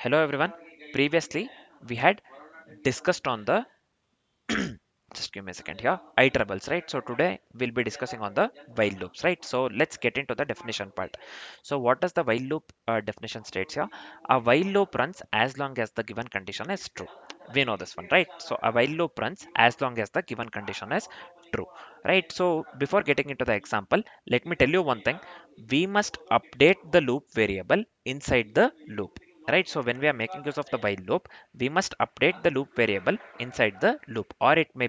Hello everyone. Previously, we had discussed on the just give me a second here iterables, right? So today we'll be discussing on the while loops, right? So let's get into the definition part. So what does the while loop definition states here? A while loop runs as long as the given condition is true. We know this one, right? So a while loop runs as long as the given condition is true, right? So before getting into the example, let me tell you one thing. We must update the loop variable inside the loop, right? So when we are making use of the while loop, we must update the loop variable inside the loop, or it may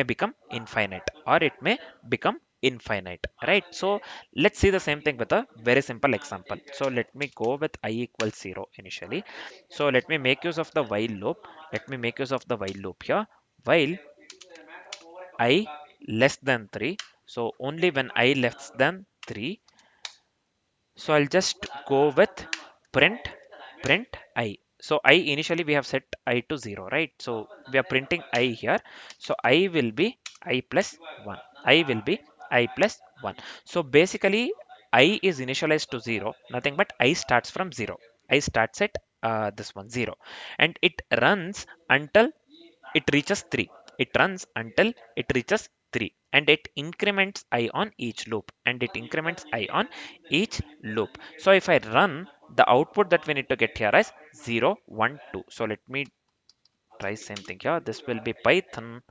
become infinite, or it may become infinite, right? So let's see the same thing with a very simple example. So let me go with I equals 0 initially. So let me make use of the while loop. Let me make use of the while loop here. While I less than 3, so only when I less than 3, so I'll just go with print print I. So I initially we have set I to 0, right? So we are printing I here. So I will be I plus 1. I will be I plus 1. So basically I is initialized to 0, nothing but I starts from 0. I starts at this one 0, and it runs until it reaches 3. It runs until it reaches 3, and it increments I on each loop, and it increments I on each loop. So if I run, the output that we need to get here is 0 1 2. So let me try same thing here. This will be python.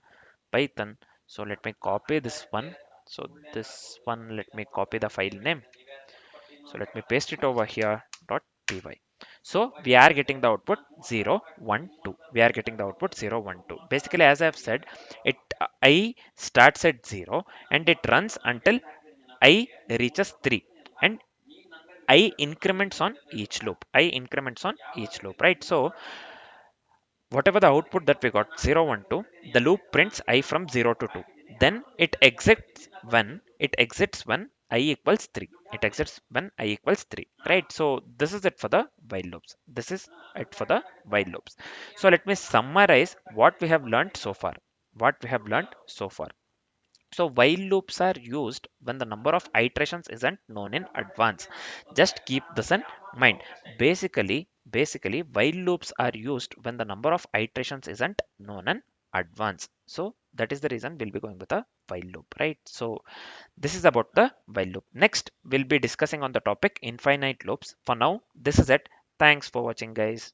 So let me copy this one. So this one, let me copy the file name. So let me paste it over here .py. So we are getting the output 0 1 2. We are getting the output 0 1 2. Basically, as I have said, it I starts at 0 and it runs until I reaches 3, and I increments on each loop. I increments on each loop, right? So whatever the output that we got 0 1 2, the loop prints I from 0 to 2. Then it exits when I equals 3. It exits when I equals 3, right? So this is it for the while loops. This is it for the while loops. So let me summarize what we have learned so far. What we have learned so far. So while loops are used when the number of iterations isn't known in advance. Just keep this in mind. Basically, while loops are used when the number of iterations isn't known in advance. So that is the reason we'll be going with a while loop, right? So this is about the while loop. Next, we'll be discussing on the topic infinite loops. For now, this is it. Thanks for watching, guys.